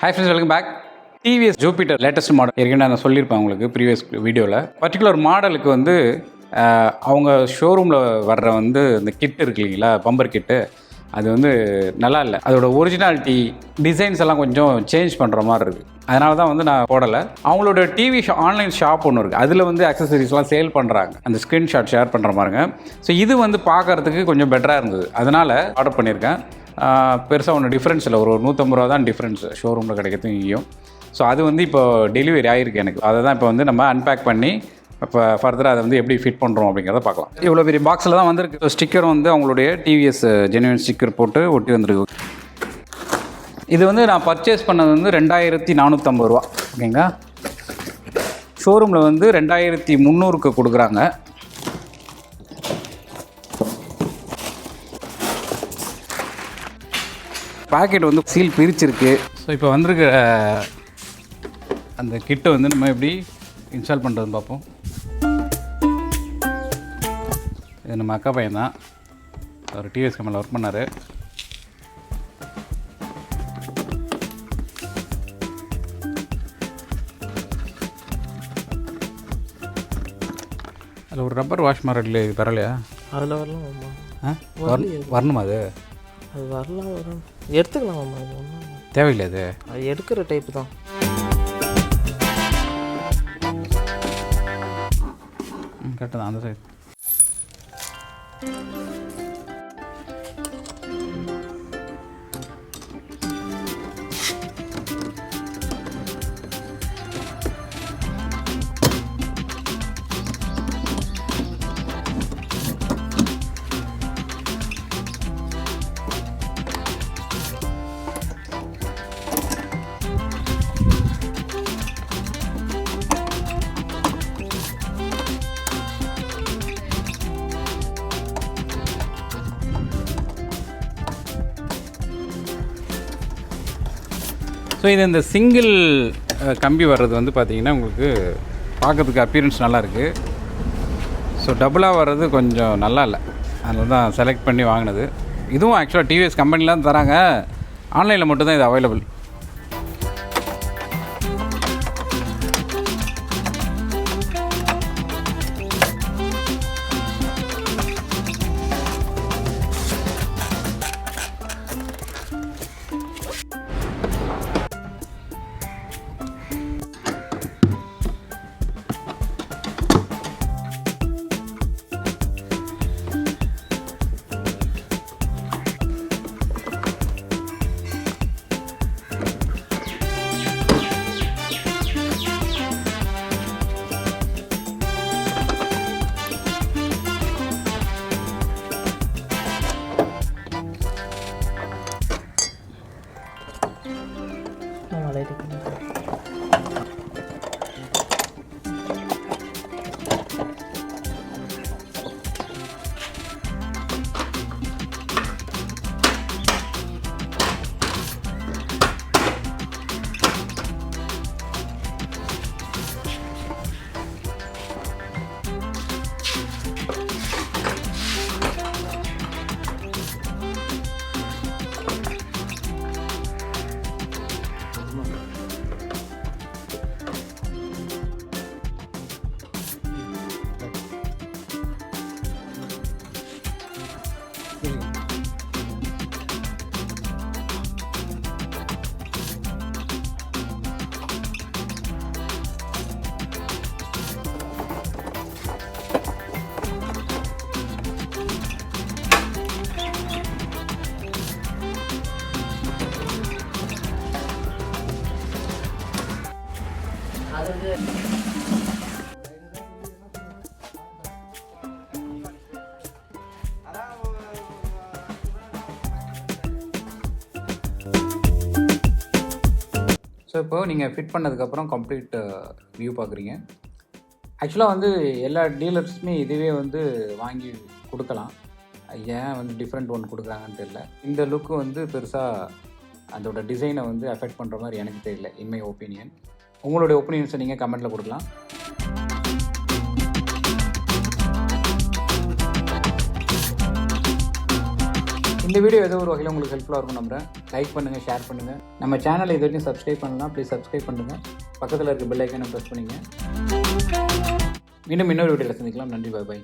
Hi friends, welcome back. TVS Jupiter latest model ஏற்கனவே நான் சொல்லியிருப்பேன் உங்களுக்கு ப்ரீவியஸ் வீடியோவில். பர்டிகுலர் மாடலுக்கு வந்து அவங்க ஷோரூமில் வர்ற வந்து இந்த கிட் இருக்கு இல்லைங்களா, பம்பர் கிட்டு, அது வந்து நல்லா இல்லை. அதோட ஒரிஜினாலிட்டி டிசைன்ஸ் எல்லாம் கொஞ்சம் சேஞ்ச் பண்ணுற மாதிரி இருக்குது. அதனால தான் வந்து நான் போடலை. அவங்களோட டிவி ஆன்லைன் ஷாப் ஒன்று இருக்குது, அதில் வந்து அக்சசரிஸ்லாம் சேல் பண்ணுறாங்க. அந்த ஸ்க்ரீன்ஷாட் ஷேர் பண்ணுற மாதிரிங்க. ஸோ இது வந்து பார்க்குறதுக்கு கொஞ்சம் பெட்டராக இருந்தது, அதனால் ஆர்டர் பண்ணியிருக்கேன். பெருசாக ஒன்று டிஃப்ரென்ஸ் இல்லை, ஒரு 150 ரூபா தான் டிஃப்ரென்ஸ் ஷோரூமில் கிடைக்கிறதும் இங்கேயும். ஸோ அது வந்து இப்போ டெலிவரி ஆகிருக்கு எனக்கு. அதை தான் இப்போ வந்து நம்ம அன்பேக் பண்ணி இப்போ ஃபர்தராக அதை வந்து எப்படி ஃபிட் பண்ணுறோம் அப்படிங்கிறத பார்க்கலாம். இவ்வளோ பெரிய பாக்ஸில் தான் வந்திருக்கு. ஸோ ஸ்டிக்கர் வந்து அவங்களுடைய TVS ஜென்யூன் ஸ்டிக்கர் போட்டு ஒட்டி வந்திருக்கு. இது வந்து நான் பர்ச்சேஸ் பண்ணது வந்து 2450 ரூபா, ஓகேங்களா. ஷோரூமில் வந்து 2300க்கு கொடுக்குறாங்க. பாக்கெட் வந்து சீல் பிரிச்சிருக்கு. ஸோ இப்போ வந்திருக்கிற அந்த கிட்டை வந்து நம்ம எப்படி இன்ஸ்டால் பண்ணுறதுன்னு பார்ப்போம். இது நம்ம அக்கா பையன் தான், அவர் TVS கம்பெனியில் ஒர்க் பண்ணார். அதில் ஒரு ரப்பர் வாஷ் மாதிரி இது வரலையா? அதில் வரலாம். வரணுமா? அது வரலாம், வரும், எடுத்துக்கலாம். தேவையில்லை, அது எடுக்கிற டைப்பு தான். கரெக்டாக தான் அந்த சைடு. ஸோ இது இந்த சிங்கிள் கம்பி வர்றது வந்து பார்த்திங்கன்னா உங்களுக்கு பார்க்கறதுக்கு அப்பியரன்ஸ் நல்லாயிருக்கு. ஸோ டபுளாக வர்றது கொஞ்சம் நல்லா இல்லை, அதில் தான் செலக்ட் பண்ணி வாங்கினது. இதுவும் ஆக்சுவலாக TVS கம்பெனியில் தான் தராங்க, ஆன்லைனில் மட்டும்தான் இது அவைலபிள். ஸோ இப்போ நீங்கள் ஃபிட் பண்ணதுக்கப்புறம் கம்ப்ளீட் வியூ பார்க்குறீங்க. ஆக்சுவலாக வந்து எல்லா டீலர்ஸுமே இதுவே வந்து வாங்கி கொடுக்கலாம். ஏன் வந்து டிஃப்ரெண்ட் ஒன்று கொடுக்குறாங்கன்னு தெரியல. இந்த லுக்கு வந்து பெருசாக அதோட டிசைனை வந்து அஃபெக்ட் பண்ணுற மாதிரி எனக்கு தெரியல, இன் மை ஒப்பீனியன். உங்களுடைய ஒப்பீனியன்ஸை நீங்கள் கமெண்ட்டில் கொடுக்கலாம். இந்த வீடியோ ஏதோ ஒரு வகையில் உங்களுக்கு ஹெல்ப்ஃபுல்லாக இருக்கும் நம்புறேன். லைக் பண்ணுங்கள், ஷேர் பண்ணுங்கள். நம்ம சேனலை இது வரைக்கும் சப்ஸ்கிரைப் பண்ணலாம், ப்ளீஸ் சப்ஸ்கிரைப் பண்ணுங்கள். பக்கத்தில் இருக்க பெல் ஐக்கானை ப்ரெஸ் பண்ணிங்க. மீண்டும் இன்னொரு வீடியோவில் சந்திக்கலாம். நன்றி, பாய்.